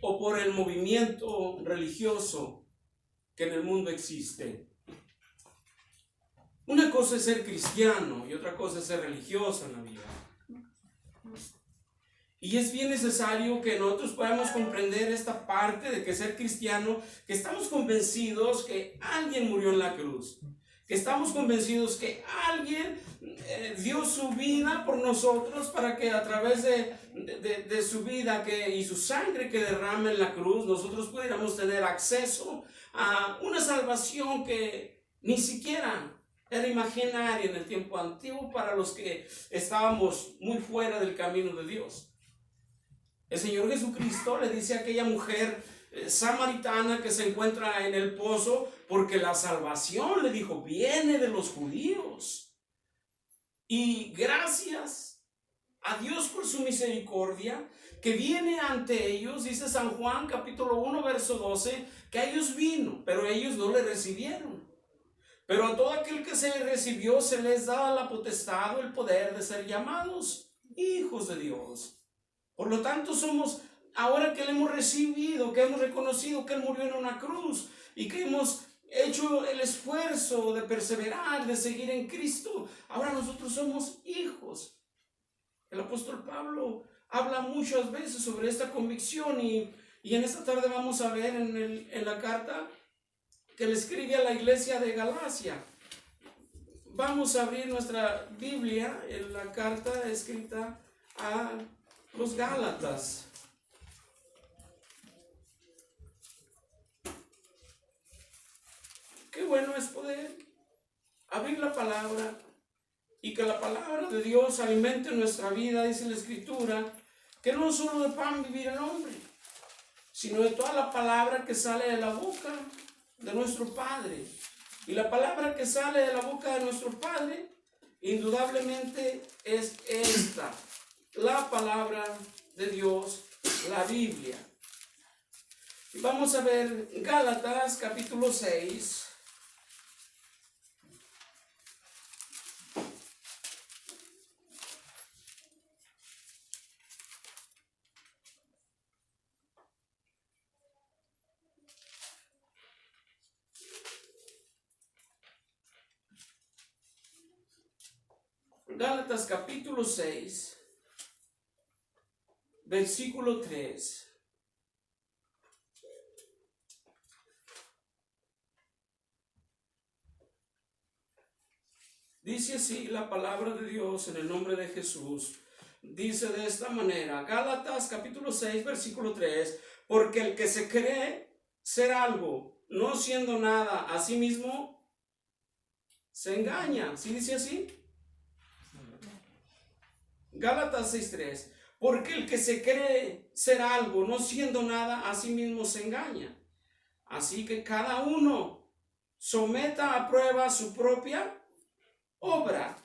o por el movimiento religioso que en el mundo existe. Una cosa es ser cristiano y otra cosa es ser religioso en la vida. Y es bien necesario que nosotros podamos comprender esta parte de que ser cristiano, que estamos convencidos que alguien murió en la cruz, que estamos convencidos que alguien dio su vida por nosotros para que a través de su vida y su sangre que derrama en la cruz, nosotros pudiéramos tener acceso a una salvación que ni siquiera era imaginaria en el tiempo antiguo para los que estábamos muy fuera del camino de Dios. El Señor Jesucristo le dice a aquella mujer samaritana que se encuentra en el pozo, porque la salvación, le dijo, viene de los judíos. Y gracias a Dios por su misericordia, que viene ante ellos, dice San Juan capítulo 1 verso 12, que a ellos vino, pero ellos no le recibieron. Pero a todo aquel que se le recibió, se les da la potestad o el poder de ser llamados hijos de Dios. Por lo tanto, somos, ahora que le hemos recibido, que hemos reconocido que Él murió en una cruz y que hemos hecho el esfuerzo de perseverar, de seguir en Cristo, ahora nosotros somos hijos. El apóstol Pablo habla muchas veces sobre esta convicción y en esta tarde vamos a ver en la carta que le escribe a la iglesia de Galacia. Vamos a abrir nuestra Biblia en la carta escrita a los Gálatas. Qué bueno es poder abrir la palabra y que la palabra de Dios alimente nuestra vida. Dice la Escritura que no solo de pan vivirá el hombre, sino de toda la palabra que sale de la boca de nuestro Padre. Y la palabra que sale de la boca de nuestro Padre indudablemente es esta, la palabra de Dios, la Biblia. Y vamos a ver Gálatas capítulo 6. Gálatas capítulo 6, versículo 3. Dice así la palabra de Dios en el nombre de Jesús. Dice de esta manera, Gálatas capítulo 6, versículo 3, porque el que se cree ser algo, no siendo nada a sí mismo, se engaña. ¿Sí dice así? Gálatas 6:3, porque el que se cree ser algo, no siendo nada, a sí mismo se engaña. Así que cada uno someta a prueba su propia obra,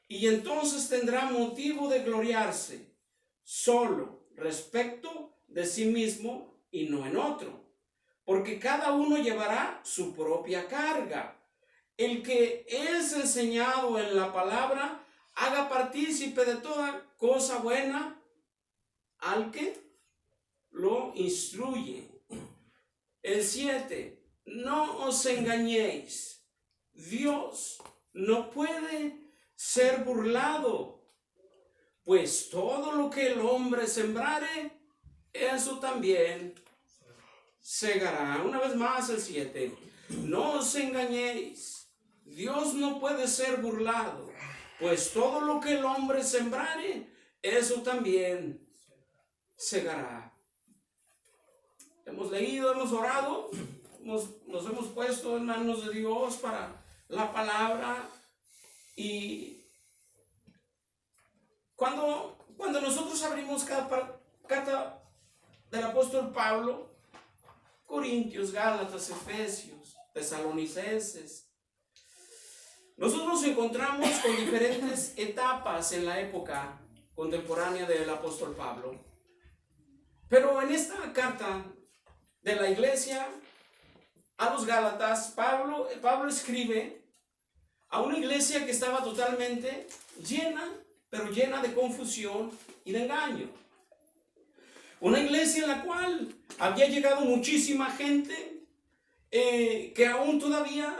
y entonces tendrá motivo de gloriarse solo respecto de sí mismo y no en otro, porque cada uno llevará su propia carga. El que es enseñado en la palabra, haga partícipe de toda cosa buena al que lo instruye. El 7, no os engañéis, Dios no puede ser burlado, pues todo lo que el hombre sembrare, eso también segará. Una vez más el 7, no os engañéis, Dios no puede ser burlado, pues todo lo que el hombre sembrare, eso también segará. Hemos leído, hemos orado, nos hemos puesto en manos de Dios para la palabra. Y cuando nosotros abrimos cada carta del apóstol Pablo, Corintios, Gálatas, Efesios, Tesalonicenses, nosotros nos encontramos con diferentes etapas en la época contemporánea del apóstol Pablo. Pero en esta carta de la iglesia a los Gálatas, Pablo escribe a una iglesia que estaba totalmente llena, pero llena de confusión y de engaño. Una iglesia en la cual había llegado muchísima gente que aún todavía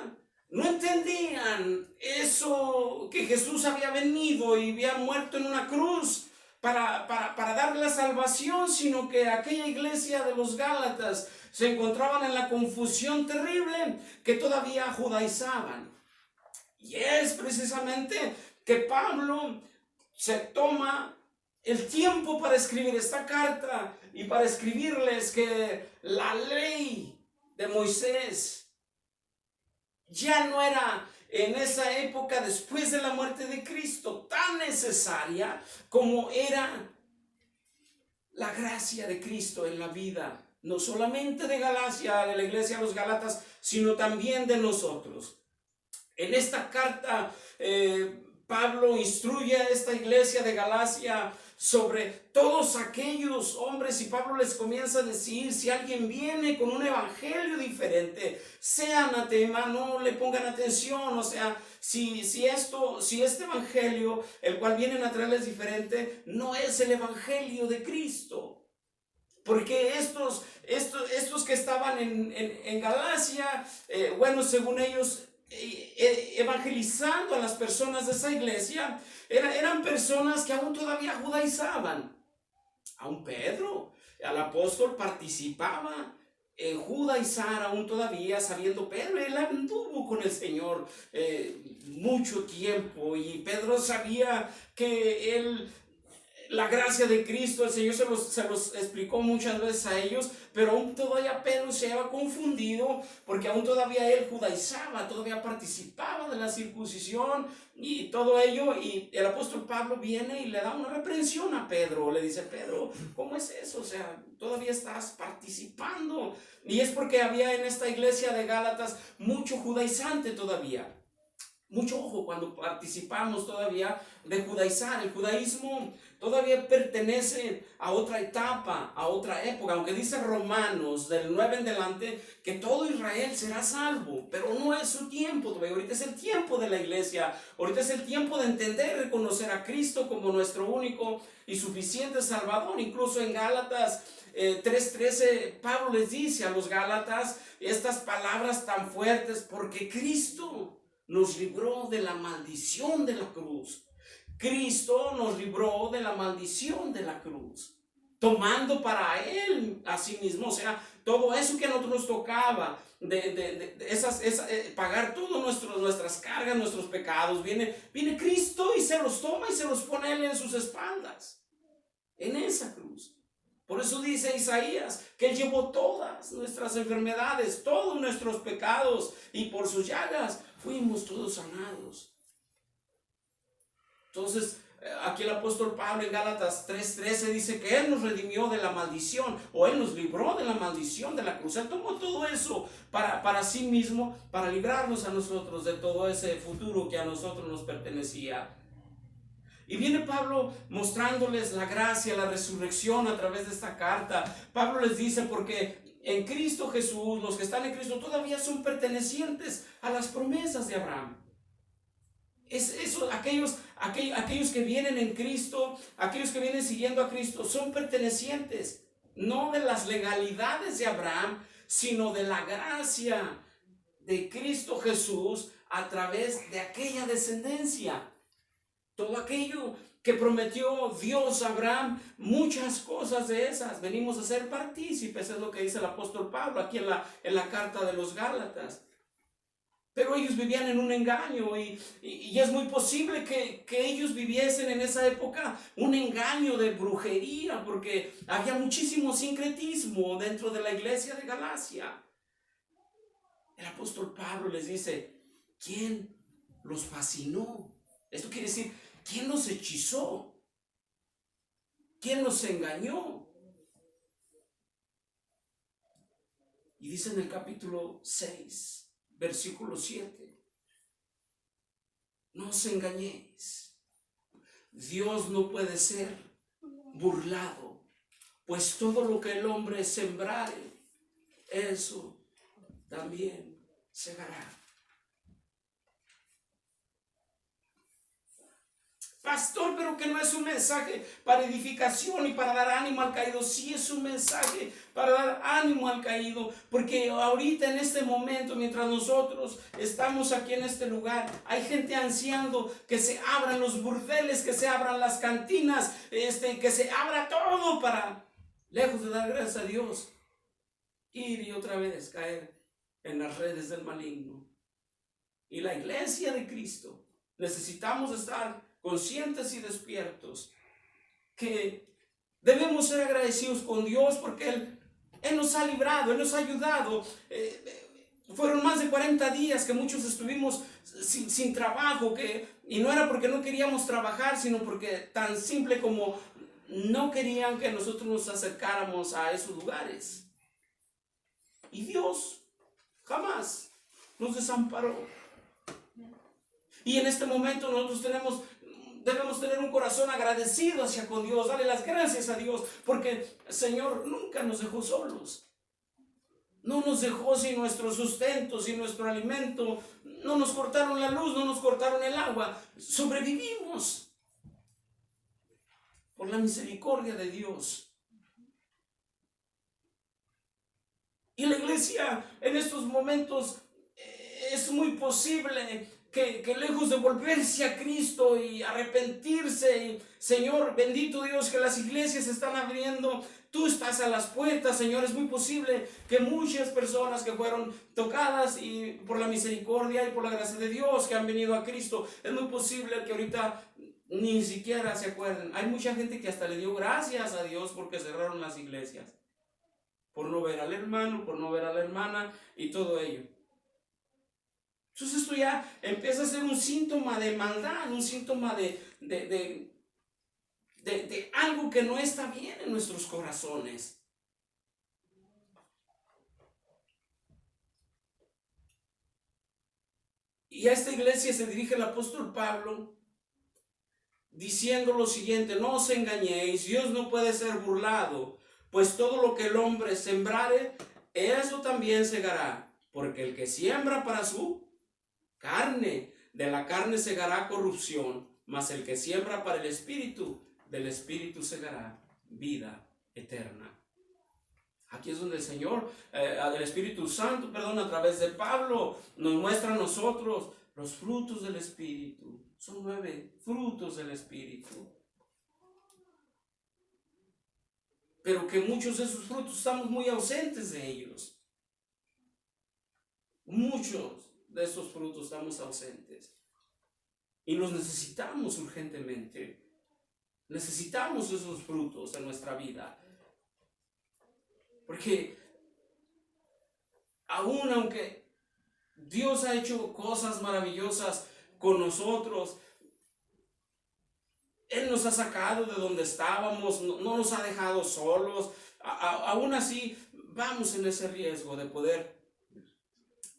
no entendían eso, que Jesús había venido y había muerto en una cruz para dar la salvación, sino que aquella iglesia de los Gálatas se encontraban en la confusión terrible, que todavía judaizaban. Y es precisamente que Pablo se toma el tiempo para escribir esta carta y para escribirles que la ley de Moisés ya no era en esa época, después de la muerte de Cristo, tan necesaria como era la gracia de Cristo en la vida, no solamente de Galacia, de la iglesia de los Gálatas, sino también de nosotros. En esta carta, Pablo instruye a esta iglesia de Galacia sobre todos aquellos hombres, y Pablo les comienza a decir: si alguien viene con un evangelio diferente, sea anatema, no le pongan atención. O sea, si este evangelio, el cual vienen a traerles diferente, no es el evangelio de Cristo. Porque estos que estaban en Galacia, bueno, según ellos, evangelizando a las personas de esa iglesia, eran personas que aún todavía judaizaban. Aún Pedro, el apóstol, participaba en judaizar aún todavía, sabiendo Pedro, él anduvo con el Señor mucho tiempo, y Pedro sabía que la gracia de Cristo, el Señor se los explicó muchas veces a ellos, pero aún todavía Pedro se había confundido, porque aún todavía él judaizaba, todavía participaba de la circuncisión y todo ello. Y el apóstol Pablo viene y le da una reprensión a Pedro, le dice: Pedro, ¿cómo es eso? O sea, todavía estás participando. Y es porque había en esta iglesia de Gálatas mucho judaizante todavía. Mucho ojo cuando participamos todavía de judaizar. El judaísmo todavía pertenece a otra etapa, a otra época, aunque dice Romanos del 9 en delante que todo Israel será salvo, pero no es su tiempo todavía. Ahorita es el tiempo de la iglesia, ahorita es el tiempo de entender y reconocer a Cristo como nuestro único y suficiente Salvador. Incluso en Gálatas 3:13, Pablo les dice a los Gálatas estas palabras tan fuertes: porque Cristo nos libró de la maldición de la cruz. Cristo nos libró de la maldición de la cruz, tomando para Él a sí mismo. O sea, todo eso que a nosotros nos tocaba, pagar todas nuestras cargas, nuestros pecados, viene Cristo y se los toma y se los pone Él en sus espaldas, en esa cruz. Por eso dice Isaías que Él llevó todas nuestras enfermedades, todos nuestros pecados, y por sus llagas fuimos todos sanados. Entonces, aquí el apóstol Pablo en Gálatas 3:13 dice que Él nos redimió de la maldición, o Él nos libró de la maldición de la cruz. Él tomó todo eso para sí mismo, para librarnos a nosotros de todo ese futuro que a nosotros nos pertenecía. Y viene Pablo mostrándoles la gracia, la resurrección a través de esta carta. Pablo les dice: porque en Cristo Jesús, los que están en Cristo todavía son pertenecientes a las promesas de Abraham. Aquellos que vienen en Cristo, aquellos que vienen siguiendo a Cristo, son pertenecientes no de las legalidades de Abraham, sino de la gracia de Cristo Jesús a través de aquella descendencia. Todo aquello que prometió Dios a Abraham, muchas cosas de esas venimos a ser partícipes, es lo que dice el apóstol Pablo aquí en la carta de los Gálatas. Pero ellos vivían en un engaño, y es muy posible que ellos viviesen en esa época un engaño de brujería, porque había muchísimo sincretismo dentro de la iglesia de Galacia. El apóstol Pablo les dice: ¿quién los fascinó? Esto quiere decir, ¿quién los hechizó? ¿Quién los engañó? Y dice en el capítulo 6, versículo 7: no os engañéis, Dios no puede ser burlado, pues todo lo que el hombre sembrare, eso también segará. Pastor, pero que no es un mensaje para edificación y para dar ánimo al caído. Sí es un mensaje para dar ánimo al caído, porque ahorita en este momento, mientras nosotros estamos aquí en este lugar, hay gente ansiando que se abran los burdeles, que se abran las cantinas, que se abra todo para, lejos de dar gracias a Dios, ir y otra vez caer en las redes del maligno. Y la iglesia de Cristo necesitamos estar conscientes y despiertos que debemos ser agradecidos con Dios porque Él nos ha librado, Él nos ha ayudado. Fueron más de 40 días que muchos estuvimos sin trabajo, y no era porque no queríamos trabajar, sino porque tan simple como no querían que nosotros nos acercáramos a esos lugares. Y Dios jamás nos desamparó. Y en este momento nosotros debemos tener un corazón agradecido hacia con Dios, darle las gracias a Dios, porque el Señor nunca nos dejó solos. No nos dejó sin nuestro sustento, sin nuestro alimento. No nos cortaron la luz, no nos cortaron el agua. Sobrevivimos por la misericordia de Dios. Y la iglesia en estos momentos es muy posible que lejos de volverse a Cristo y arrepentirse, Señor, bendito Dios, que las iglesias se están abriendo, tú estás a las puertas, Señor. Es muy posible que muchas personas que fueron tocadas y por la misericordia y por la gracia de Dios que han venido a Cristo, es muy posible que ahorita ni siquiera se acuerden. Hay mucha gente que hasta le dio gracias a Dios porque cerraron las iglesias, por no ver al hermano, por no ver a la hermana y todo ello. Entonces esto ya empieza a ser un síntoma de maldad, un síntoma de algo que no está bien en nuestros corazones. Y a esta iglesia se dirige el apóstol Pablo diciendo lo siguiente: no os engañéis, Dios no puede ser burlado, pues todo lo que el hombre sembrare, eso también segará, porque el que siembra para su carne, de la carne segará corrupción, mas el que siembra para el Espíritu, del Espíritu segará vida eterna. Aquí es donde el Señor, el Espíritu Santo, a través de Pablo, nos muestra a nosotros los frutos del Espíritu. Son 9 frutos del Espíritu. Pero que muchos de esos frutos estamos muy ausentes de ellos. Muchos de esos frutos estamos ausentes. Y los necesitamos urgentemente. Necesitamos esos frutos en nuestra vida. Porque aún aunque Dios ha hecho cosas maravillosas con nosotros, Él nos ha sacado de donde estábamos, no nos ha dejado solos, aún así vamos en ese riesgo de poder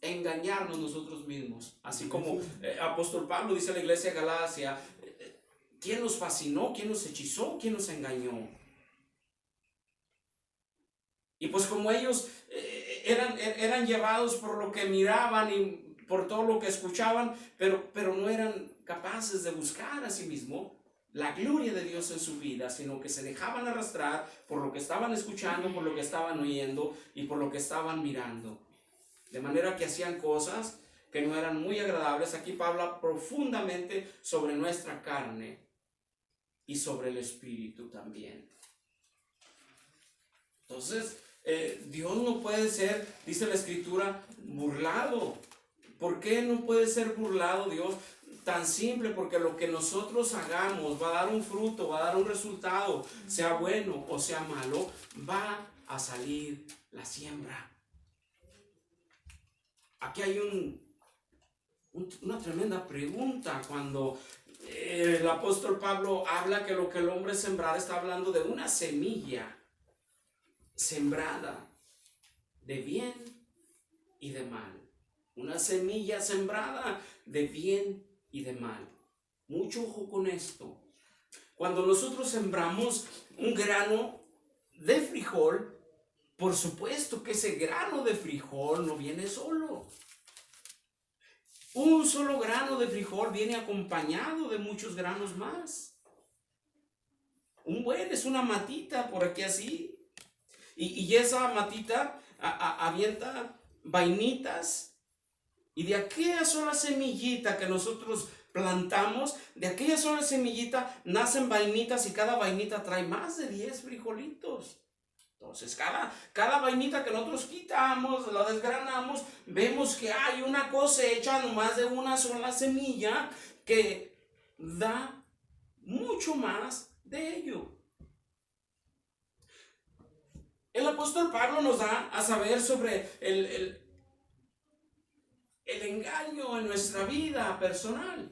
engañarnos nosotros mismos. Así como apóstol Pablo dice a la iglesia de Galacia: ¿quién nos fascinó? ¿Quién nos hechizó? ¿Quién nos engañó? Y pues como ellos eran llevados por lo que miraban y por todo lo que escuchaban, pero no eran capaces de buscar a sí mismo la gloria de Dios en su vida, sino que se dejaban arrastrar por lo que estaban escuchando, por lo que estaban oyendo y por lo que estaban mirando. De manera que hacían cosas que no eran muy agradables. Aquí Pablo habla profundamente sobre nuestra carne y sobre el Espíritu también. Entonces, Dios no puede ser, dice la Escritura, burlado. ¿Por qué no puede ser burlado Dios? Tan simple, porque lo que nosotros hagamos va a dar un fruto, va a dar un resultado, sea bueno o sea malo, va a salir la siembra. Aquí hay una tremenda pregunta cuando el apóstol Pablo habla que lo que el hombre sembrara, está hablando de una semilla sembrada de bien y de mal. Una semilla sembrada de bien y de mal. Mucho ojo con esto. Cuando nosotros sembramos un grano de frijol, por supuesto que ese grano de frijol no viene solo. Un solo grano de frijol viene acompañado de muchos granos más. Un buen es una matita por aquí así. Y esa matita avienta vainitas. Y de aquella sola semillita que nosotros plantamos, de aquella sola semillita nacen vainitas y cada vainita trae más de 10 frijolitos. Entonces cada vainita que nosotros quitamos, la desgranamos, vemos que hay una cosecha nomás de una sola semilla que da mucho más de ello. El apóstol Pablo nos da a saber sobre el engaño en nuestra vida personal.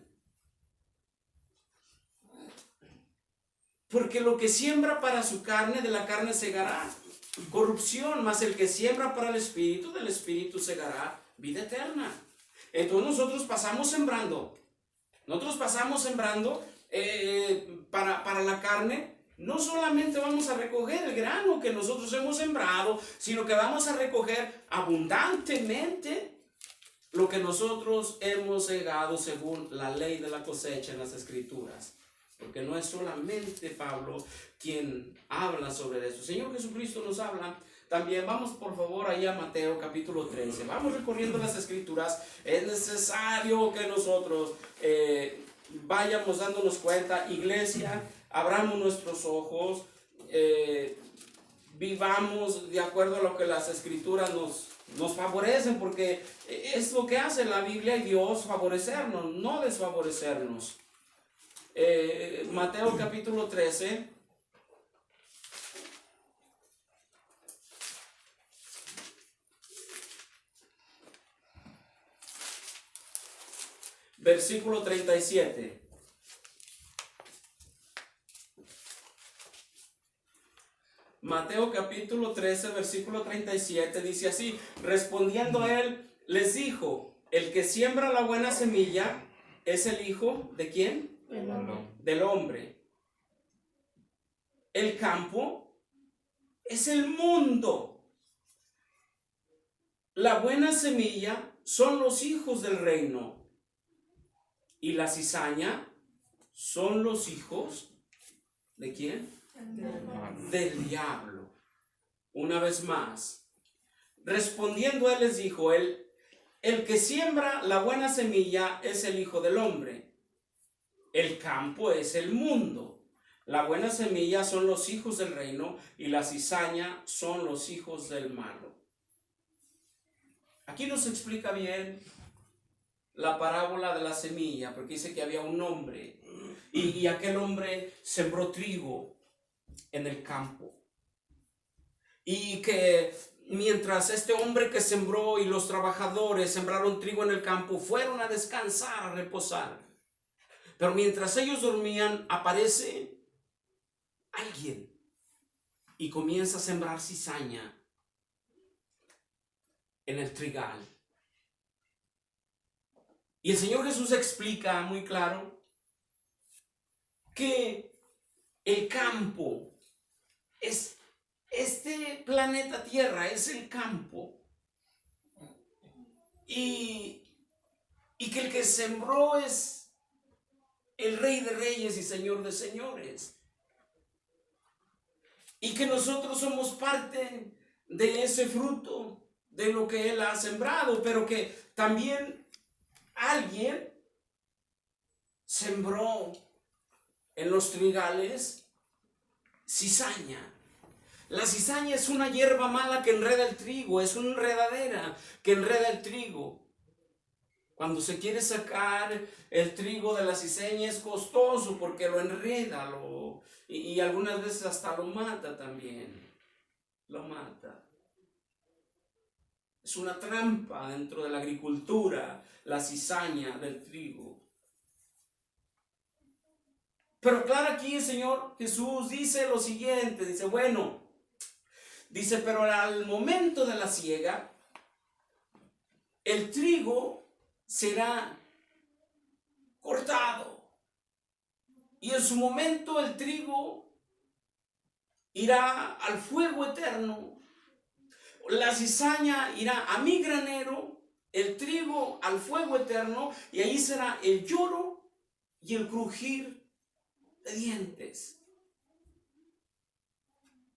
Porque lo que siembra para su carne, de la carne segará corrupción, mas el que siembra para el espíritu, del espíritu segará vida eterna. Entonces nosotros pasamos sembrando para la carne. No solamente vamos a recoger el grano que nosotros hemos sembrado, sino que vamos a recoger abundantemente lo que nosotros hemos segado según la ley de la cosecha en las Escrituras. Porque no es solamente Pablo quien habla sobre eso. El Señor Jesucristo nos habla también. Vamos por favor ahí a Mateo capítulo 13. Vamos recorriendo las Escrituras. Es necesario que nosotros vayamos dándonos cuenta. Iglesia, abramos nuestros ojos. Vivamos de acuerdo a lo que las Escrituras nos favorecen. Porque es lo que hace la Biblia y Dios, favorecernos, no desfavorecernos. Mateo capítulo 13, versículo 37. Mateo capítulo 13, versículo 37 dice así: respondiendo él, les dijo: el que siembra la buena semilla es el hijo ¿de quién? Del hombre. El campo es el mundo. La buena semilla son los hijos del reino. Y la cizaña son los hijos ¿de quién? Del diablo. Una vez más, respondiendo él les dijo: el que siembra la buena semilla es el hijo del hombre. El campo es el mundo. La buena semilla son los hijos del reino y la cizaña son los hijos del malo. Aquí nos explica bien la parábola de la semilla, porque dice que había un hombre y aquel hombre sembró trigo en el campo. Y que mientras este hombre que sembró y los trabajadores sembraron trigo en el campo, fueron a descansar, a reposar. Pero mientras ellos dormían, aparece alguien y comienza a sembrar cizaña en el trigal. Y el Señor Jesús explica muy claro que el campo es este planeta Tierra, es el campo. Y que el que sembró es el Rey de Reyes y Señor de Señores. Y que nosotros somos parte de ese fruto, de lo que Él ha sembrado, pero que también alguien sembró en los trigales cizaña. La cizaña es una hierba mala que enreda el trigo, es una enredadera que enreda el trigo. Cuando se quiere sacar el trigo de la cizaña es costoso porque lo enreda y algunas veces hasta lo mata también. Lo mata. Es una trampa dentro de la agricultura, la cizaña del trigo. Pero claro, aquí el Señor Jesús dice lo siguiente, dice, pero al momento de la siega, el trigo será cortado. Y en su momento el trigo irá al fuego eterno. La cizaña irá a mi granero el trigo al fuego eterno, y ahí será el lloro y el crujir de dientes.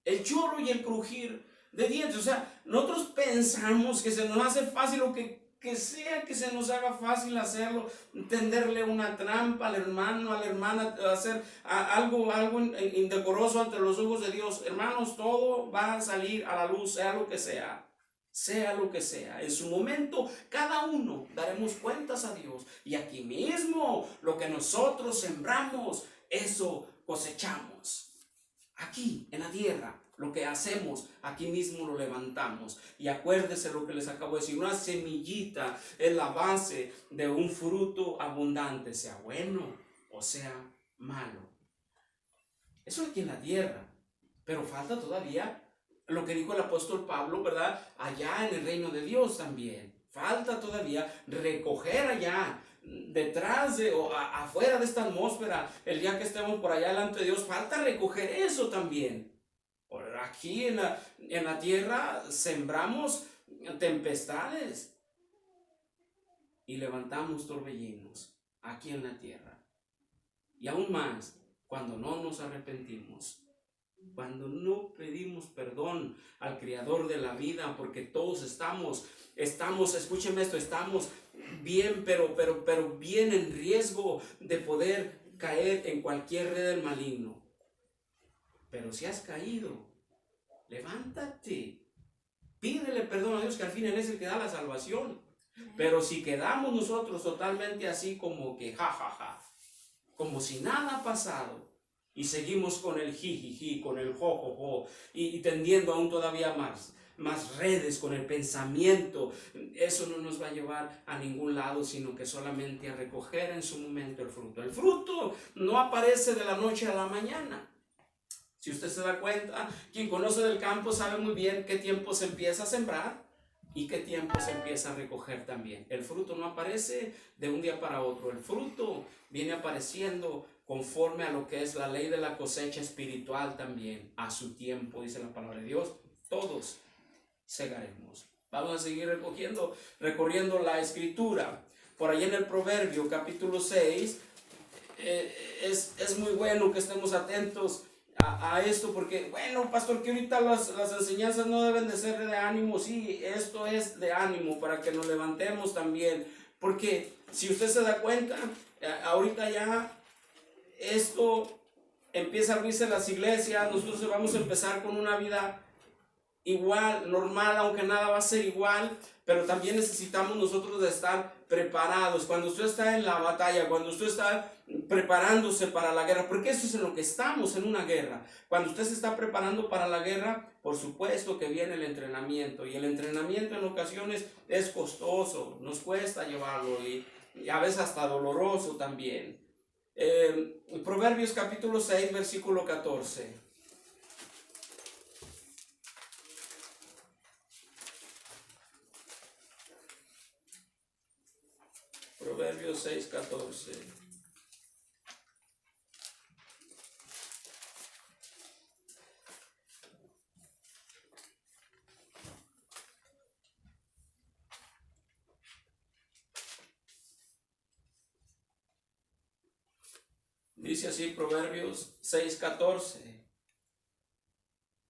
El lloro y el crujir de dientes. O sea, nosotros pensamos que se nos hace fácil, o que sea que se nos haga fácil hacerlo, tenderle una trampa al hermano, a la hermana, hacer algo indecoroso ante los ojos de Dios. Hermanos, todo va a salir a la luz, sea lo que sea. Sea lo que sea, en su momento cada uno daremos cuentas a Dios, y aquí mismo lo que nosotros sembramos, eso cosechamos. Aquí en la tierra, lo que hacemos, aquí mismo lo levantamos. Y acuérdese lo que les acabo de decir: una semillita es la base de un fruto abundante, sea bueno o sea malo. Eso aquí en la tierra, pero falta todavía lo que dijo el apóstol Pablo, ¿verdad? Allá en el reino de Dios también. Falta todavía recoger allá, detrás de o afuera de esta atmósfera, el día que estemos por allá delante de Dios, falta recoger eso también. Por aquí en la tierra sembramos tempestades y levantamos torbellinos aquí en la tierra. Y aún más, cuando no nos arrepentimos, cuando no pedimos perdón al Creador de la vida, porque todos estamos, escúchenme esto, estamos bien, pero bien en riesgo de poder caer en cualquier red del maligno. Pero si has caído, levántate, pídele perdón a Dios, que al fin Él es el que da la salvación. Pero si quedamos nosotros totalmente así como que como si nada ha pasado, y seguimos con el jijiji, con el jojojo, y tendiendo aún todavía más redes con el pensamiento, eso no nos va a llevar a ningún lado, sino que solamente a recoger en su momento el fruto. El fruto no aparece de la noche a la mañana. Si usted se da cuenta, quien conoce del campo sabe muy bien qué tiempo se empieza a sembrar y qué tiempo se empieza a recoger también. El fruto no aparece de un día para otro. El fruto viene apareciendo conforme a lo que es la ley de la cosecha espiritual también. A su tiempo, dice la palabra de Dios, todos segaremos. Vamos a seguir recorriendo la escritura. Por ahí en el Proverbio capítulo 6, es muy bueno que estemos atentos a esto, porque bueno, pastor, que ahorita las enseñanzas no deben de ser de ánimo. Sí, esto es de ánimo para que nos levantemos también, porque si usted se da cuenta, ahorita ya esto empieza a abrirse las iglesias, nosotros vamos a empezar con una vida igual, normal, aunque nada va a ser igual, pero también necesitamos nosotros de estar preparados. Cuando usted está en la batalla, cuando usted está preparándose para la guerra, porque eso es en lo que estamos, en una guerra. Cuando usted se está preparando para la guerra, por supuesto que viene el entrenamiento, y el entrenamiento en ocasiones es costoso, nos cuesta llevarlo, y a veces hasta doloroso también. Proverbios capítulo 6, versículo 14. Proverbios 6, 14. Dice así Proverbios 6, 14.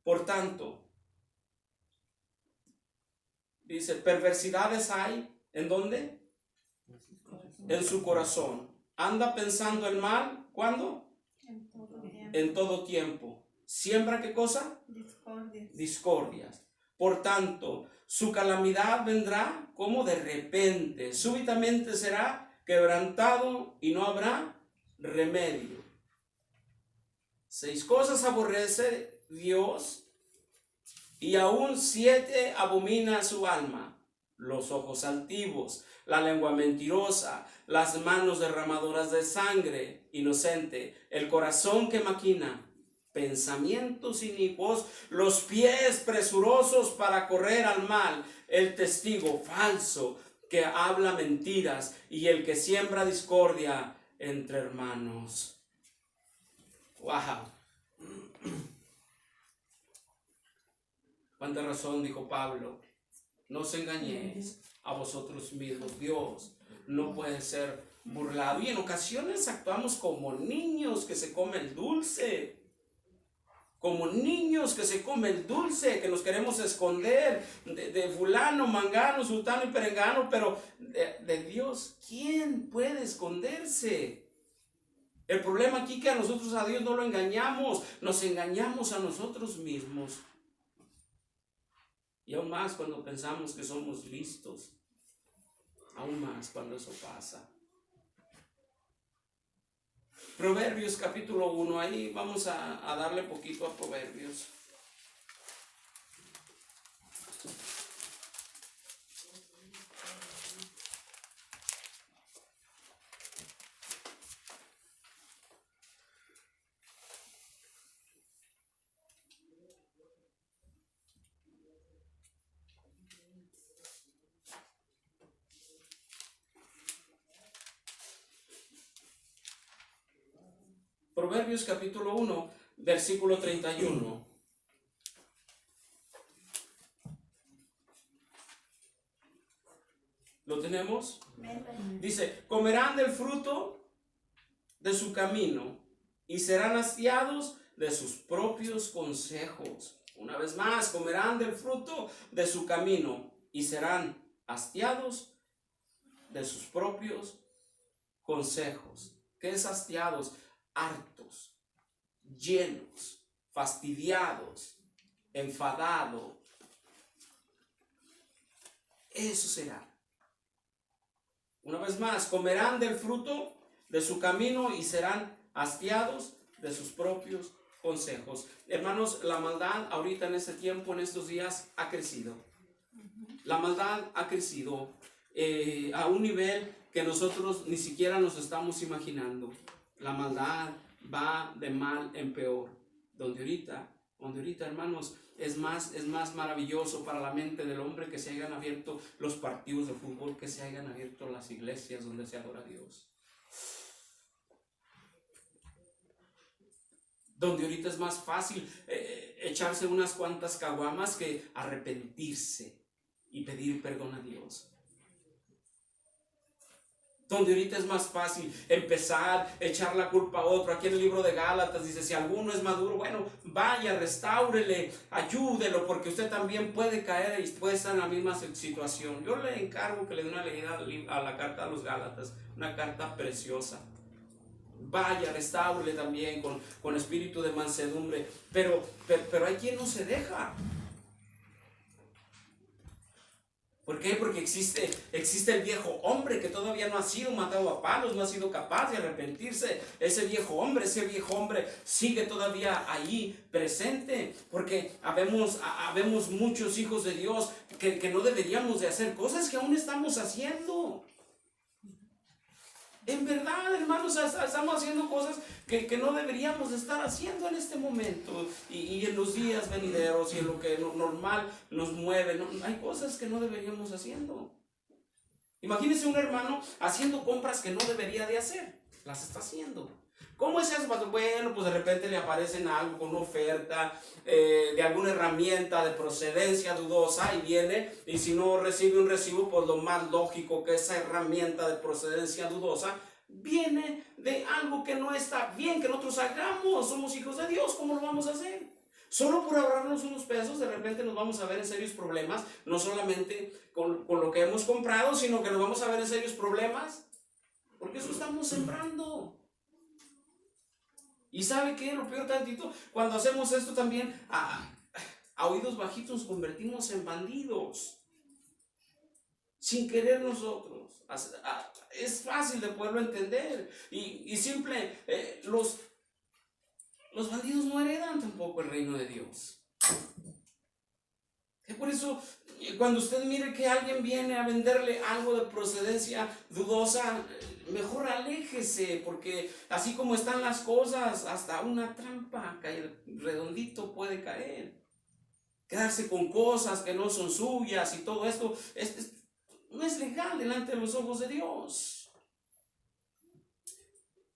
Por tanto, dice, perversidades hay, ¿en dónde? En su corazón. Anda pensando el mal, ¿cuándo? En todo tiempo. ¿Siembra qué cosa? Discordias. Por tanto, su calamidad vendrá como de repente. Súbitamente será quebrantado y no habrá remedio. 6 cosas aborrece Dios, y aún 7 abomina su alma: los ojos altivos, la lengua mentirosa, las manos derramadoras de sangre inocente, el corazón que maquina pensamientos inicuos, los pies presurosos para correr al mal, el testigo falso que habla mentiras, y el que siembra discordia entre hermanos. Wow. ¿Cuánta razón dijo Pablo? No os engañéis a vosotros mismos. Dios no puede ser burlado. Y en ocasiones actuamos como niños que se comen el dulce. Como niños que se comen el dulce, que nos queremos esconder de fulano, mangano, sultano y perengano, pero de Dios, ¿quién puede esconderse? El problema aquí es que a nosotros, a Dios, no lo engañamos, nos engañamos a nosotros mismos. Y aún más cuando pensamos que somos listos, aún más cuando eso pasa. Proverbios capítulo 1, ahí vamos a darle poquito a Proverbios. Proverbios capítulo 1, versículo 31. ¿Lo tenemos? Dice, comerán del fruto de su camino y serán hastiados de sus propios consejos. Una vez más, comerán del fruto de su camino y serán hastiados de sus propios consejos. ¿Qué es hastiados? Hartos, llenos, fastidiados, enfadados. Eso será. Una vez más, comerán del fruto de su camino y serán hastiados de sus propios consejos. Hermanos, la maldad ahorita en este tiempo, en estos días, ha crecido. La maldad ha crecido a un nivel que nosotros ni siquiera nos estamos imaginando. La maldad va de mal en peor. Donde ahorita, hermanos, es más maravilloso para la mente del hombre que se hayan abierto los partidos de fútbol, que se hayan abierto las iglesias donde se adora a Dios. Donde ahorita es más fácil echarse unas cuantas caguamas que arrepentirse y pedir perdón a Dios. Donde ahorita es más fácil empezar, echar la culpa a otro. Aquí en el libro de Gálatas dice, si alguno es maduro, bueno, vaya, restáurele, ayúdelo, porque usted también puede caer y puede estar en la misma situación. Yo le encargo que le dé una leída a la carta a los Gálatas, una carta preciosa. Vaya, restáurele también con espíritu de mansedumbre, pero hay quien no se deja. ¿Por qué? Porque existe el viejo hombre que todavía no ha sido matado a palos, no ha sido capaz de arrepentirse. Ese viejo hombre sigue todavía ahí presente, porque habemos muchos hijos de Dios que no deberíamos de hacer cosas que aún estamos haciendo. En verdad, hermanos, estamos haciendo cosas que no deberíamos de estar haciendo en este momento y en los días venideros y en lo que normal nos mueve. No, hay cosas que no deberíamos haciendo. Imagínense un hermano haciendo compras que no debería de hacer. Las está haciendo. ¿Cómo es eso? Bueno, pues de repente le aparecen algo con una oferta de alguna herramienta de procedencia dudosa y viene, y si no recibe un recibo, pues lo más lógico que esa herramienta de procedencia dudosa viene de algo que no está bien que nosotros hagamos. Somos hijos de Dios, ¿cómo lo vamos a hacer? Solo por ahorrarnos unos pesos, de repente nos vamos a ver en serios problemas, no solamente con lo que hemos comprado, sino que nos vamos a ver en serios problemas, porque eso estamos sembrando. ¿Y sabe qué? Lo peor tantito, cuando hacemos esto también, a oídos bajitos nos convertimos en bandidos. Sin querer nosotros. Es fácil de poderlo entender. Y simple, los bandidos no heredan tampoco el reino de Dios. Y por eso, cuando usted mire que alguien viene a venderle algo de procedencia dudosa, mejor aléjese, porque así como están las cosas, hasta una trampa redondito puede caer. Quedarse con cosas que no son suyas y todo esto no es legal delante de los ojos de Dios.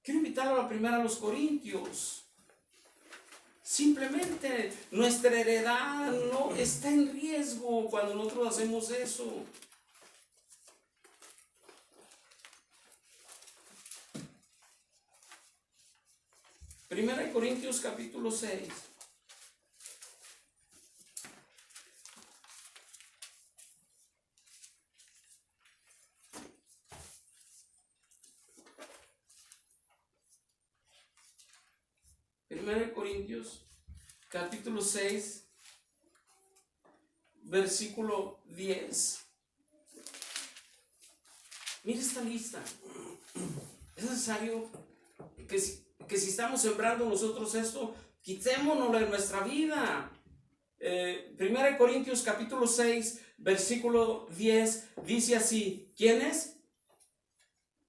Quiero invitarlo a la primera a los Corintios. Simplemente nuestra heredad no está en riesgo cuando nosotros hacemos eso. Primera de Corintios capítulo 6. Primera de Corintios capítulo 6, versículo 10. Mire esta lista. Es necesario que si estamos sembrando nosotros esto, quitémonoslo de nuestra vida. Primera de Corintios capítulo 6, versículo 10 dice así: ¿quiénes?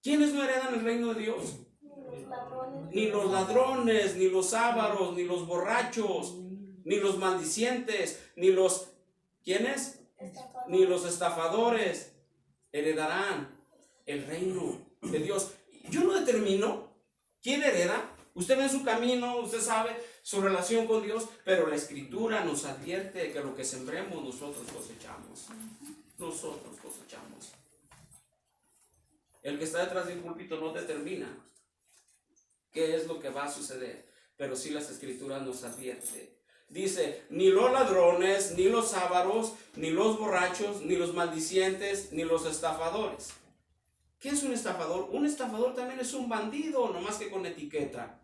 ¿Quiénes no heredan el reino de Dios? Ni los ladrones, ni los ávaros, ni los borrachos, ni los maldicientes, ni los ¿quiénes? Ni los estafadores heredarán el reino de Dios. Yo no determino quién hereda. Usted ve su camino, usted sabe su relación con Dios, pero la Escritura nos advierte que lo que sembremos nosotros cosechamos. Nosotros cosechamos. El que está detrás del púlpito no determina qué es lo que va a suceder, pero sí las Escrituras nos advierte. Dice: ni los ladrones, ni los ávaros, ni los borrachos, ni los maldicientes, ni los estafadores. ¿Qué es un estafador? Un estafador también es un bandido, nomás que con etiqueta.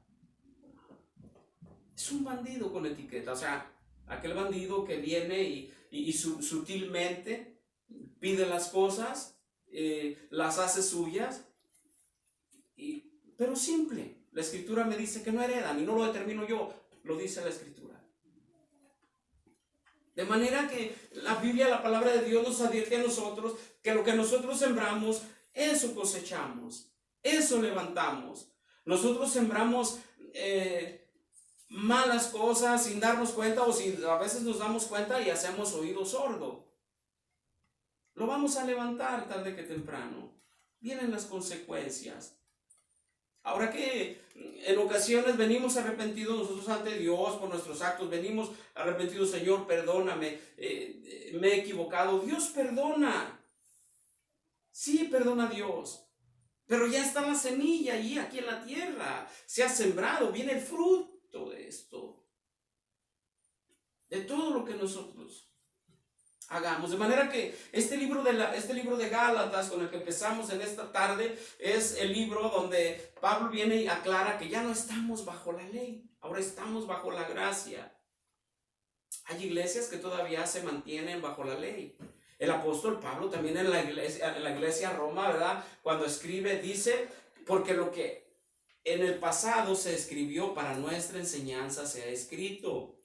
Es un bandido con etiqueta, o sea, aquel bandido que viene y sutilmente pide las cosas, las hace suyas, pero simple. La Escritura me dice que no heredan, y no lo determino yo, lo dice la Escritura. De manera que la Biblia, la palabra de Dios, nos advierte a nosotros que lo que nosotros sembramos, eso cosechamos, eso levantamos. Nosotros sembramos malas cosas sin darnos cuenta, o si a veces nos damos cuenta y hacemos oído sordo. Lo vamos a levantar tarde que temprano. Vienen las consecuencias. Ahora que en ocasiones venimos arrepentidos nosotros ante Dios por nuestros actos, venimos arrepentidos: Señor, perdóname, me he equivocado. Dios perdona. Sí, perdona a Dios. Pero ya está la semilla allí, aquí en la tierra. Se ha sembrado, viene el fruto de esto. De todo lo que nosotros hagamos. De manera que este libro de Gálatas, con el que empezamos en esta tarde, es el libro donde Pablo viene y aclara que ya no estamos bajo la ley, ahora estamos bajo la gracia. Hay iglesias que todavía se mantienen bajo la ley. El apóstol Pablo también en la iglesia Roma, ¿verdad?, cuando escribe, dice: porque lo que en el pasado se escribió para nuestra enseñanza se ha escrito.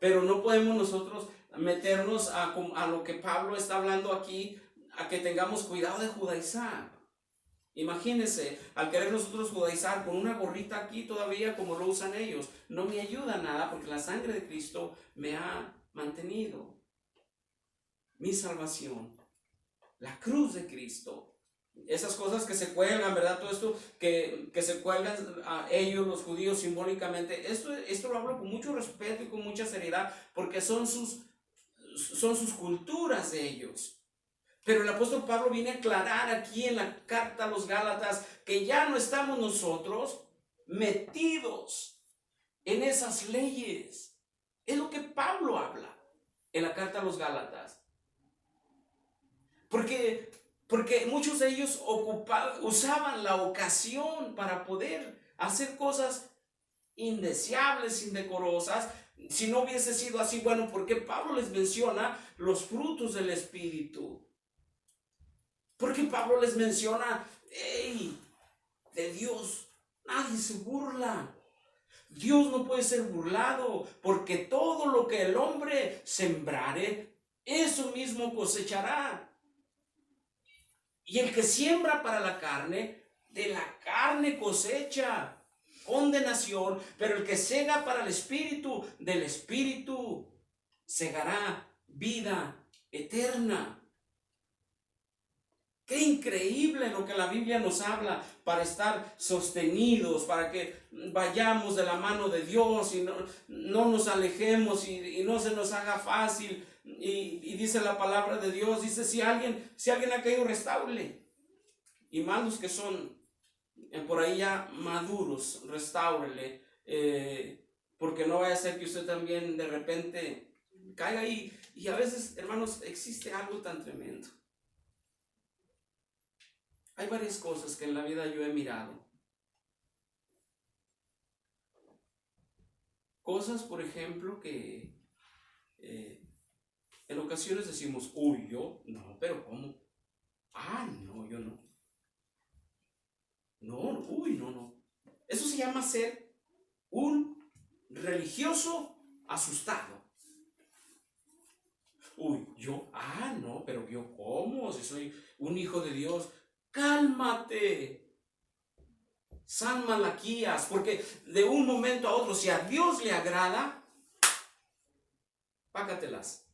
Pero no podemos nosotros meternos a lo que Pablo está hablando aquí, a que tengamos cuidado de judaizar. Imagínense, al querer nosotros judaizar con una gorrita aquí todavía como lo usan ellos, no me ayuda nada, porque la sangre de Cristo me ha mantenido. Mi salvación, la cruz de Cristo, esas cosas que se cuelgan, ¿verdad? Todo esto que se cuelgan a ellos, los judíos, simbólicamente, esto lo hablo con mucho respeto y con mucha seriedad, porque son sus culturas de ellos. Pero el apóstol Pablo viene a aclarar aquí en la carta a los Gálatas que ya no estamos nosotros metidos en esas leyes. Es lo que Pablo habla en la carta a los Gálatas. Porque muchos de ellos usaban la ocasión para poder hacer cosas indeseables, indecorosas. Si no hubiese sido así, bueno, ¿por qué Pablo les menciona los frutos del Espíritu? ¿Por qué Pablo les menciona, de Dios nadie se burla? Dios no puede ser burlado, porque todo lo que el hombre sembrare, eso mismo cosechará. Y el que siembra para la carne, de la carne cosecha condenación, pero el que sega para el Espíritu, del Espíritu segará vida eterna. Qué increíble lo que la Biblia nos habla para estar sostenidos, para que vayamos de la mano de Dios y no nos alejemos y no se nos haga fácil. Y dice la palabra de Dios, dice, si alguien ha caído, restaure. Y más los que son por ahí ya maduros, restáurele, porque no vaya a ser que usted también de repente caiga ahí. Y a veces, hermanos, existe algo tan tremendo. Hay varias cosas que en la vida yo he mirado. Cosas, por ejemplo, que en ocasiones decimos, uy, yo, no, pero ¿cómo? Ah, no, yo no. No, uy, no. Eso se llama ser un religioso asustado. Uy, yo, no, pero yo, ¿cómo? Si soy un hijo de Dios. Cálmate. San Malaquías, porque de un momento a otro, si a Dios le agrada, págatelas.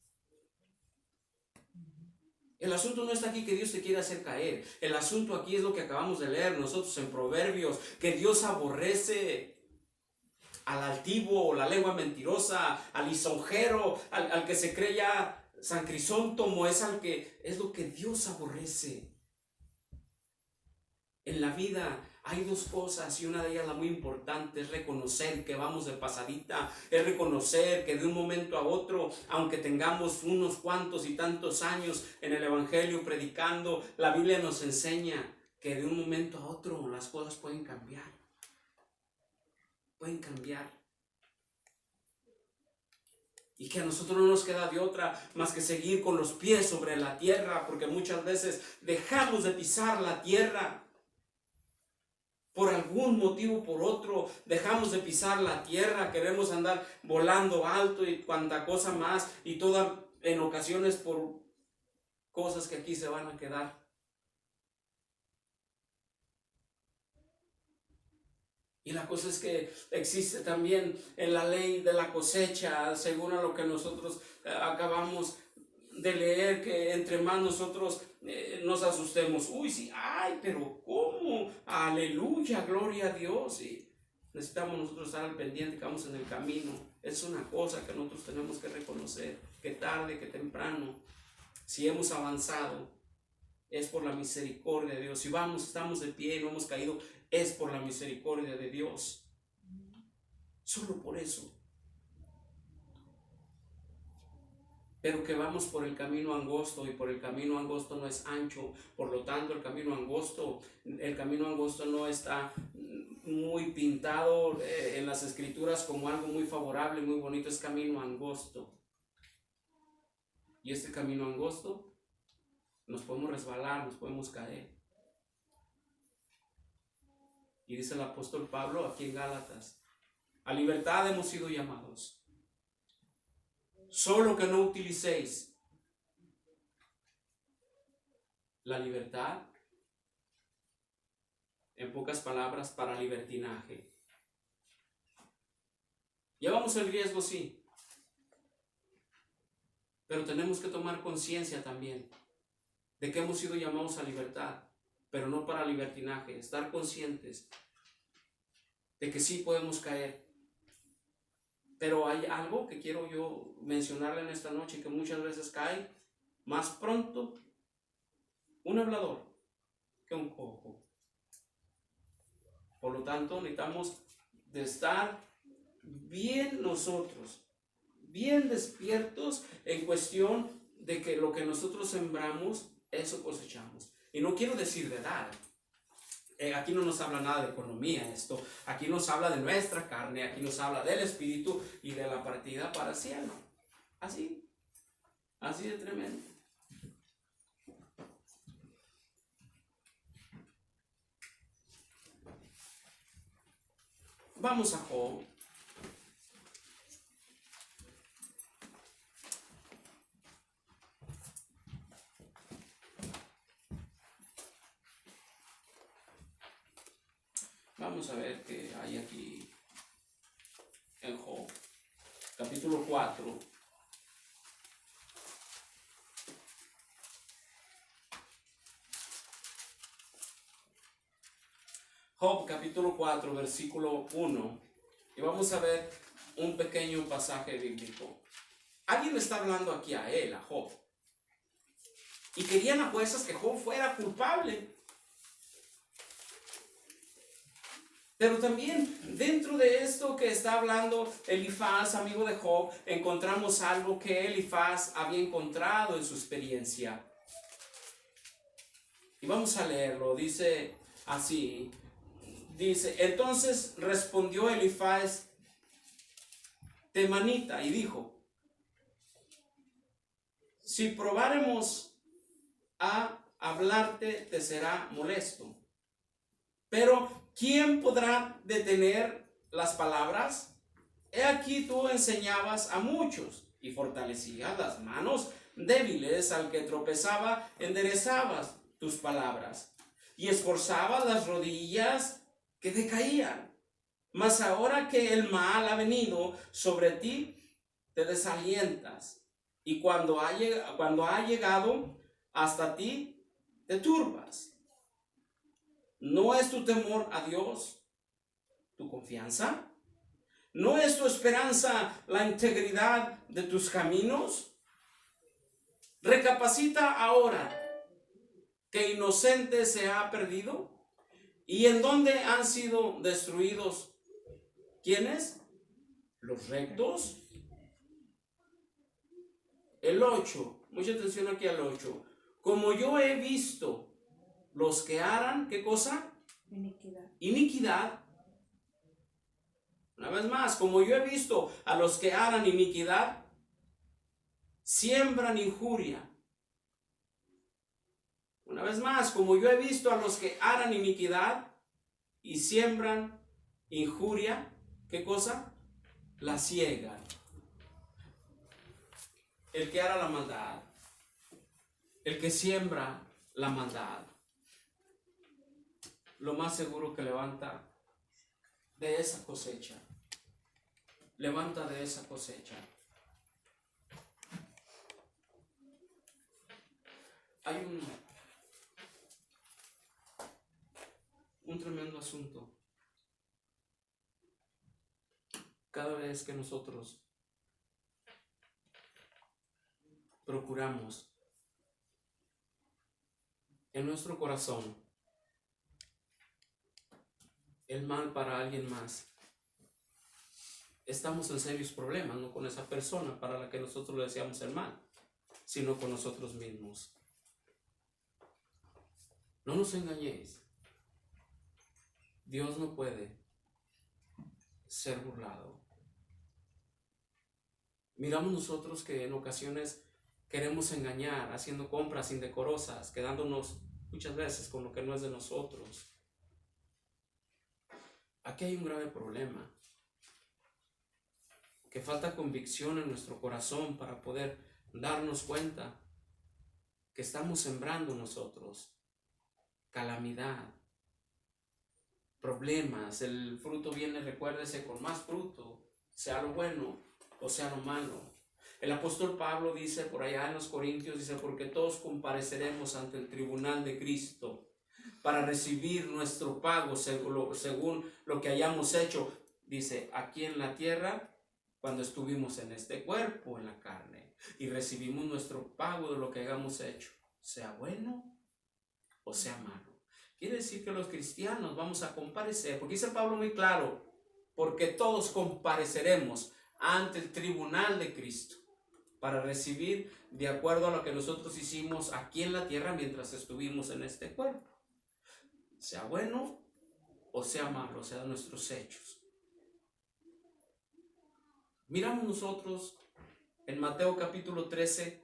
El asunto no está aquí que Dios te quiere hacer caer. El asunto aquí es lo que acabamos de leer nosotros en Proverbios, que Dios aborrece al altivo, la lengua mentirosa, al lisonjero, al que se cree ya San Crisóstomo, es lo que Dios aborrece. En la vida hay dos cosas y una de ellas, la muy importante, es reconocer que vamos de pasadita, es reconocer que de un momento a otro, aunque tengamos unos cuantos y tantos años en el Evangelio predicando, la Biblia nos enseña que de un momento a otro las cosas pueden cambiar. Pueden cambiar. Y que a nosotros no nos queda de otra más que seguir con los pies sobre la tierra, porque muchas veces dejamos de pisar la tierra. Por algún motivo, por otro, dejamos de pisar la tierra, queremos andar volando alto y cuanta cosa más, y toda en ocasiones por cosas que aquí se van a quedar. Y la cosa es que existe también en la ley de la cosecha, según a lo que nosotros acabamos de leer, que entre más nosotros nos asustemos. Uy, sí, ay, pero ¿cómo? Aleluya, gloria a Dios. Y necesitamos nosotros estar al pendiente que vamos en el camino. Es una cosa que nosotros tenemos que reconocer, que tarde, que temprano, si hemos avanzado, es por la misericordia de Dios. Si estamos de pie y no hemos caído, es por la misericordia de Dios. Solo por eso. Pero que vamos por el camino angosto, y por el camino angosto no es ancho. Por lo tanto, el camino angosto no está muy pintado en las escrituras como algo muy favorable, muy bonito. Es camino angosto. Y este camino angosto nos podemos resbalar, nos podemos caer. Y dice el apóstol Pablo aquí en Gálatas: a libertad hemos sido llamados, solo que no utilicéis la libertad, en pocas palabras, para libertinaje. Llevamos el riesgo, sí, pero tenemos que tomar conciencia también de que hemos sido llamados a libertad, pero no para libertinaje. Estar conscientes de que sí podemos caer. Pero hay algo que quiero yo mencionarle en esta noche, que muchas veces cae más pronto un hablador que un cojo. Por lo tanto, necesitamos de estar bien nosotros, bien despiertos en cuestión de que lo que nosotros sembramos, eso cosechamos. Y no quiero decir de edad. Aquí no nos habla nada de economía esto. Aquí nos habla de nuestra carne, aquí nos habla del espíritu y de la partida para el cielo. Así de tremendo. Vamos a Job. Vamos a ver qué hay aquí en Job, capítulo 4. Job capítulo 4, versículo 1. Y vamos a ver un pequeño pasaje bíblico. Alguien le está hablando aquí a él, a Job. Y querían a fuerzas que Job fuera culpable. Pero también dentro de esto que está hablando Elifaz, amigo de Job, encontramos algo que Elifaz había encontrado en su experiencia. Y vamos a leerlo, dice así. Dice, entonces respondió Elifaz temanita y dijo, si probáremos a hablarte, te será molesto. Pero ¿quién podrá detener las palabras? He aquí tú enseñabas a muchos y fortalecías las manos débiles, al que tropezaba enderezabas tus palabras y esforzabas las rodillas que decaían. Mas ahora que el mal ha venido sobre ti, te desalientas, y cuando ha llegado hasta ti, te turbas. ¿No es tu temor a Dios tu confianza? ¿No es tu esperanza la integridad de tus caminos? Recapacita ahora que inocente se ha perdido. ¿Y en dónde han sido destruidos? ¿Quiénes? Los rectos. El 8, mucha atención aquí al 8. Como yo he visto los que harán, ¿qué cosa? Iniquidad. Iniquidad. Una vez más, como yo he visto a los que harán iniquidad, siembran injuria. Una vez más, como yo he visto a los que harán iniquidad y siembran injuria, ¿qué cosa? La ciegan. El que hará la maldad, el que siembra la maldad, lo más seguro que levanta de esa cosecha. Levanta de esa cosecha. Hay un tremendo asunto. Cada vez que nosotros procuramos en nuestro corazón el mal para alguien más, estamos en serios problemas, no con esa persona para la que nosotros le deseamos el mal, sino con nosotros mismos. No nos engañéis. Dios no puede ser burlado. Miramos nosotros que en ocasiones queremos engañar, haciendo compras indecorosas, quedándonos muchas veces con lo que no es de nosotros. Aquí hay un grave problema, que falta convicción en nuestro corazón para poder darnos cuenta que estamos sembrando nosotros calamidad, problemas. El fruto viene, recuérdese, con más fruto, sea lo bueno o sea lo malo. El apóstol Pablo dice por allá en los Corintios, dice, porque todos compareceremos ante el tribunal de Cristo para recibir nuestro pago según lo que hayamos hecho, dice, aquí en la tierra, cuando estuvimos en este cuerpo, en la carne, y recibimos nuestro pago de lo que hayamos hecho, sea bueno o sea malo. Quiere decir que los cristianos vamos a comparecer, porque dice Pablo muy claro, porque todos compareceremos ante el tribunal de Cristo para recibir de acuerdo a lo que nosotros hicimos aquí en la tierra mientras estuvimos en este cuerpo, sea bueno o sea malo, sea nuestros hechos. Miramos nosotros en Mateo capítulo 13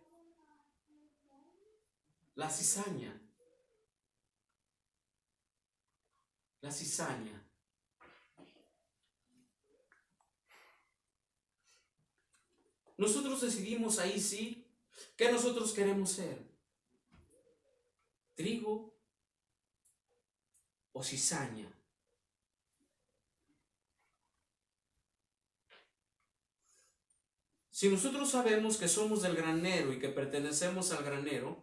la cizaña. La cizaña. Nosotros decidimos ahí sí, ¿qué nosotros queremos ser? ¿Trigo o cizaña? Si nosotros sabemos que somos del granero y que pertenecemos al granero,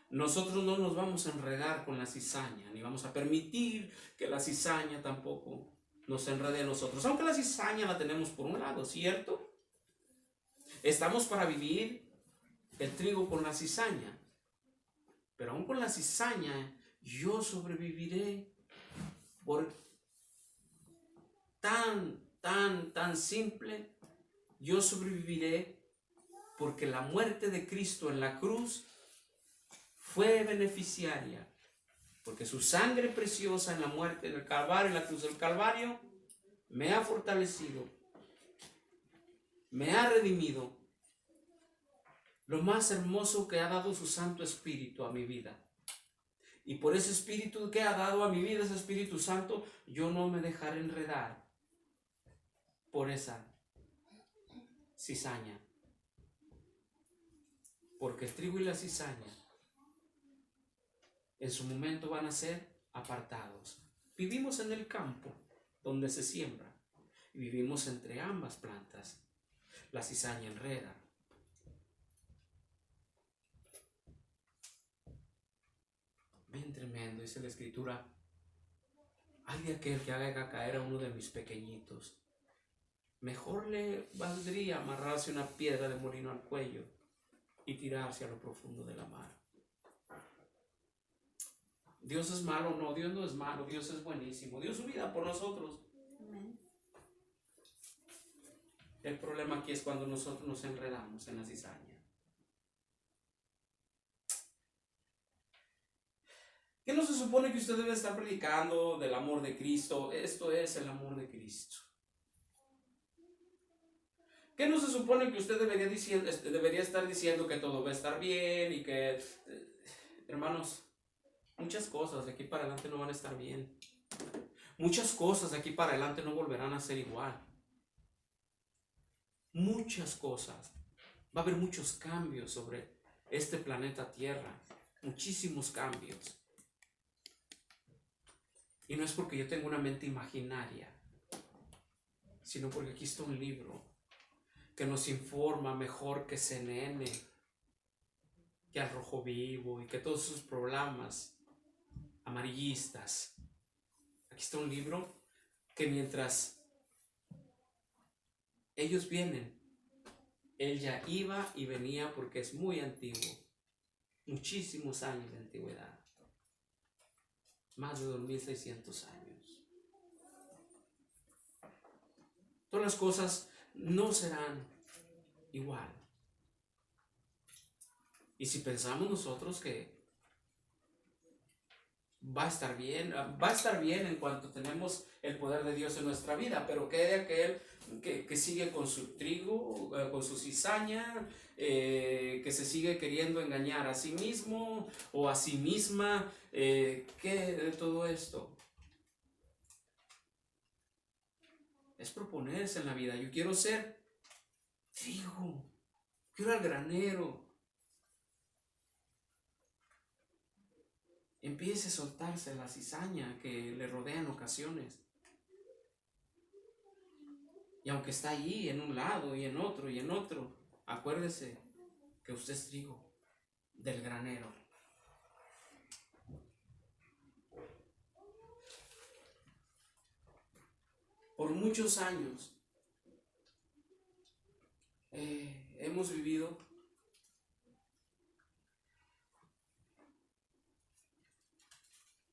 nosotros no nos vamos a enredar con la cizaña, ni vamos a permitir que la cizaña tampoco nos enrede a nosotros. Aunque la cizaña la tenemos por un lado, ¿cierto? Estamos para vivir el trigo con la cizaña. Pero aún con la cizaña yo sobreviviré por tan simple. Yo sobreviviré porque la muerte de Cristo en la cruz fue beneficiaria, porque su sangre preciosa en la muerte del Calvario, en la cruz del Calvario, me ha fortalecido, me ha redimido. Lo más hermoso que ha dado su Santo Espíritu a mi vida. Y por ese Espíritu que ha dado a mi vida, ese Espíritu Santo, yo no me dejaré enredar por esa cizaña. Porque el trigo y la cizaña en su momento van a ser apartados. Vivimos en el campo donde se siembra y vivimos entre ambas plantas. La cizaña enreda. Bien tremendo, dice la Escritura: ay de aquel que haga caer a uno de mis pequeñitos. Mejor le valdría amarrarse una piedra de molino al cuello y tirarse a lo profundo de la mar. ¿Dios es malo? No, Dios no es malo, Dios es buenísimo. Dio su vida por nosotros. Amén. El problema aquí es cuando nosotros nos enredamos en la cizaña. ¿Qué no se supone que usted debe estar predicando del amor de Cristo? Esto es el amor de Cristo. ¿Qué no se supone que usted debería estar diciendo que todo va a estar bien y que, hermanos, muchas cosas de aquí para adelante no van a estar bien? Muchas cosas de aquí para adelante no volverán a ser igual. Muchas cosas. Va a haber muchos cambios sobre este planeta Tierra. Muchísimos cambios. Y no es porque yo tenga una mente imaginaria, sino porque aquí está un libro que nos informa mejor que CNN, que Al Rojo Vivo y que todos sus programas amarillistas. Aquí está un libro que mientras ellos vienen, él ya iba y venía porque es muy antiguo. Muchísimos años de antigüedad. Más de 2600 años. Todas las cosas no serán igual. Y si pensamos nosotros que va a estar bien en cuanto tenemos el poder de Dios en nuestra vida, pero ¿qué de aquel que sigue con su trigo, con su cizaña, que se sigue queriendo engañar a sí mismo o a sí misma? ¿Qué de todo esto? Es proponerse en la vida. Yo quiero ser trigo, quiero al granero. Empiece a soltarse la cizaña que le rodea en ocasiones. Y aunque está ahí en un lado y en otro, acuérdese que usted es trigo del granero. Por muchos años hemos vivido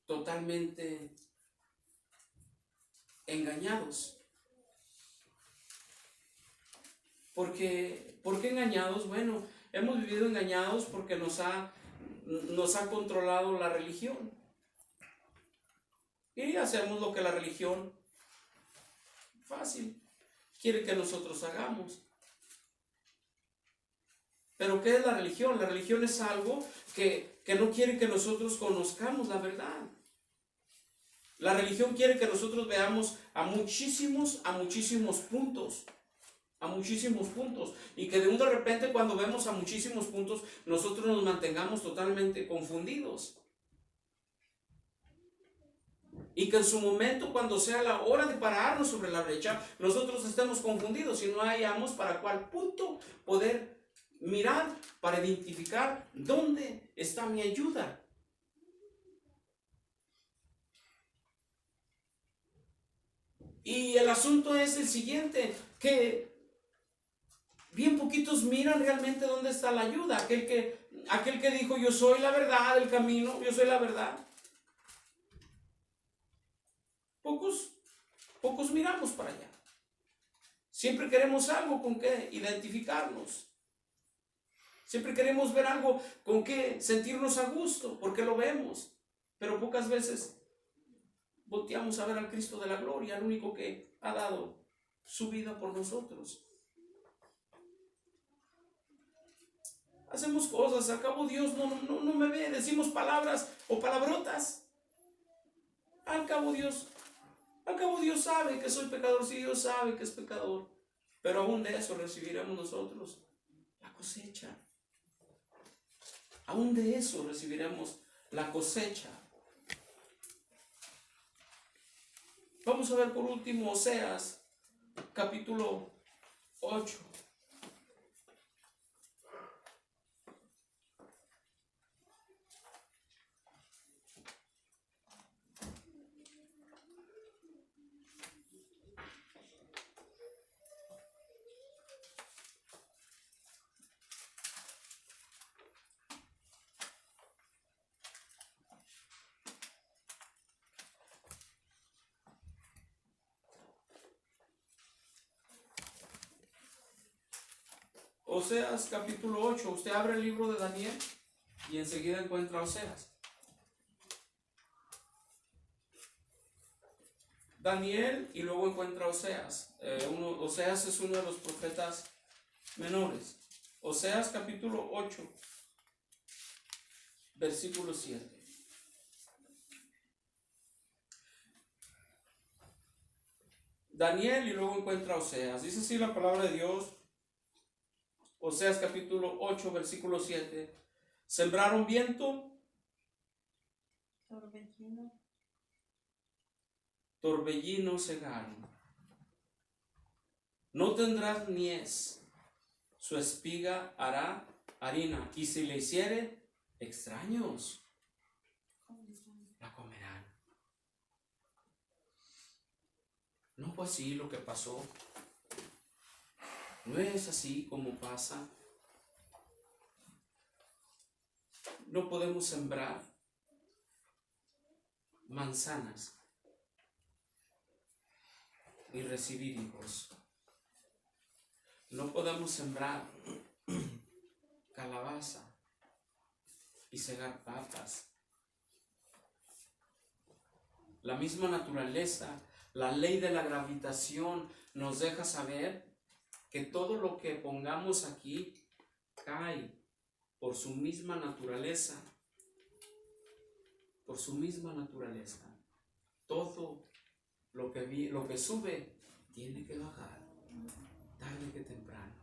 totalmente engañados. ¿Por qué engañados? Bueno, hemos vivido engañados porque nos ha controlado la religión. Y hacemos lo que la religión fácil quiere que nosotros hagamos. Pero ¿qué es la religión? La religión es algo que no quiere que nosotros conozcamos la verdad. La religión quiere que nosotros veamos a muchísimos puntos. A muchísimos puntos. Y que de repente cuando vemos a muchísimos puntos, nosotros nos mantengamos totalmente confundidos. Y que en su momento, cuando sea la hora de pararnos sobre la brecha, nosotros estemos confundidos y no hayamos para cuál punto poder mirar, para identificar dónde está mi ayuda. Y el asunto es el siguiente, que bien poquitos miran realmente dónde está la ayuda. Aquel que dijo, yo soy la verdad, el camino, yo soy la verdad. Pocos miramos para allá. Siempre queremos algo con que identificarnos. Siempre queremos ver algo con que sentirnos a gusto, porque lo vemos. Pero pocas veces volteamos a ver al Cristo de la gloria, al único que ha dado su vida por nosotros. Hacemos cosas, al cabo Dios no me ve, decimos palabras o palabrotas. Al cabo Dios sabe que soy pecador, sí, Dios sabe que es pecador. Pero aún de eso recibiremos nosotros la cosecha. Aún de eso recibiremos la cosecha. Vamos a ver por último Oseas, capítulo 8. Oseas capítulo 8, usted abre el libro de Daniel y enseguida encuentra Oseas. Daniel y luego encuentra Oseas. Oseas es uno de los profetas menores. Oseas capítulo 8, versículo 7. Daniel y luego encuentra Oseas. Dice así la palabra de Dios. Oseas capítulo 8, versículo 7. Sembraron viento, torbellino cegaron. No tendrás mies, su espiga hará harina, y si le hiciere extraños, la comerán. No fue así lo que pasó. No es así como pasa. No podemos sembrar manzanas y recibir hijos. No podemos sembrar calabaza y cegar papas. La misma naturaleza, la ley de la gravitación nos deja saber que todo lo que pongamos aquí cae por su misma naturaleza. Por su misma naturaleza. Todo lo que sube tiene que bajar, tarde que temprano.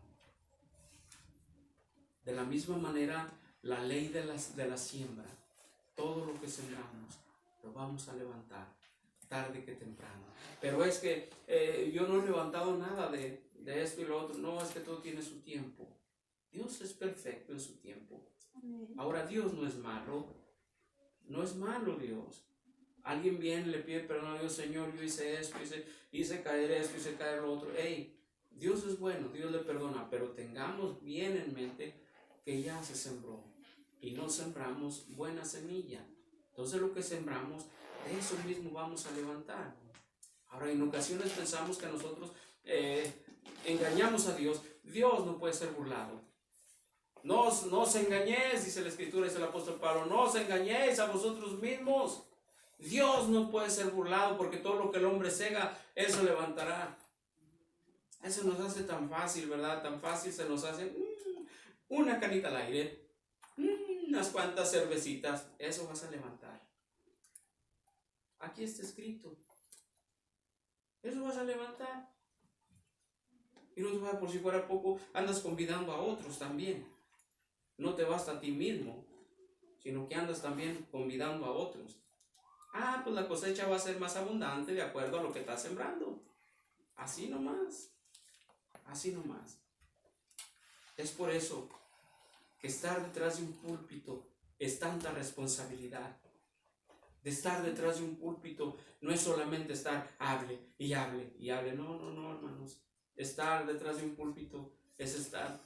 De la misma manera, la ley de la siembra, todo lo que sembramos, lo vamos a levantar, tarde que temprano. Pero es que yo no he levantado nada de esto y lo otro. No, es que todo tiene su tiempo. Dios es perfecto en su tiempo. Ahora, Dios no es malo. No es malo Dios. Alguien viene y le pide perdón a Dios. Señor, yo hice esto, hice caer esto, hice caer lo otro. Hey, Dios es bueno, Dios le perdona, pero tengamos bien en mente que ya se sembró y no sembramos buena semilla. Entonces lo que sembramos, de eso mismo vamos a levantar. Ahora, en ocasiones pensamos que nosotros engañamos a Dios. Dios no puede ser burlado. No os engañéis, dice la Escritura, dice el apóstol Pablo, no os engañéis a vosotros mismos. Dios no puede ser burlado, porque todo lo que el hombre sega, eso levantará. Eso nos hace tan fácil, ¿verdad? Tan fácil se nos hace una canita al aire, unas cuantas cervecitas, eso vas a levantar. Aquí está escrito. Eso vas a levantar. Y no te va, por si fuera poco, andas convidando a otros también. No te basta a ti mismo, sino que andas también convidando a otros. Pues la cosecha va a ser más abundante de acuerdo a lo que estás sembrando. Así nomás. Así nomás. Es por eso que estar detrás de un púlpito es tanta responsabilidad. De estar detrás de un púlpito no es solamente estar hable y hable y hable. No, no, no, hermanos. Estar detrás de un púlpito es estar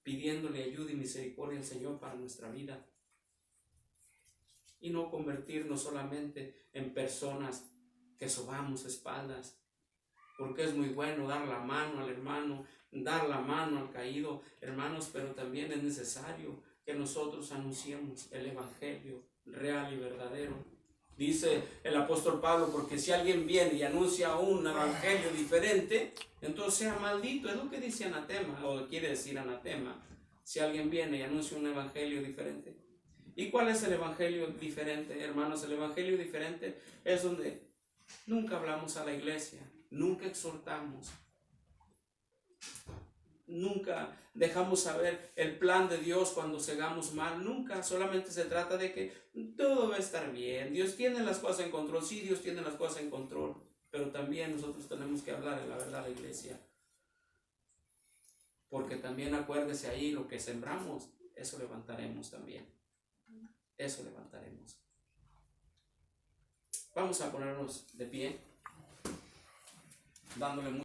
pidiéndole ayuda y misericordia al Señor para nuestra vida. Y no convertirnos solamente en personas que sobamos espaldas. Porque es muy bueno dar la mano al hermano, dar la mano al caído, hermanos, pero también es necesario que nosotros anunciemos el evangelio real y verdadero. Dice el apóstol Pablo, porque si alguien viene y anuncia un evangelio diferente, entonces sea maldito. Es lo que dice anatema, o quiere decir anatema. Si alguien viene y anuncia un evangelio diferente. ¿Y cuál es el evangelio diferente, hermanos? El evangelio diferente es donde nunca hablamos a la iglesia, nunca exhortamos, nunca dejamos saber el plan de Dios cuando segamos mal, nunca. Solamente se trata de que todo va a estar bien. Dios tiene las cosas en control, sí, Dios tiene las cosas en control, pero también nosotros tenemos que hablar de la verdad a la iglesia. Porque también acuérdese ahí, lo que sembramos, eso levantaremos también. Eso levantaremos. Vamos a ponernos de pie, dándole mucho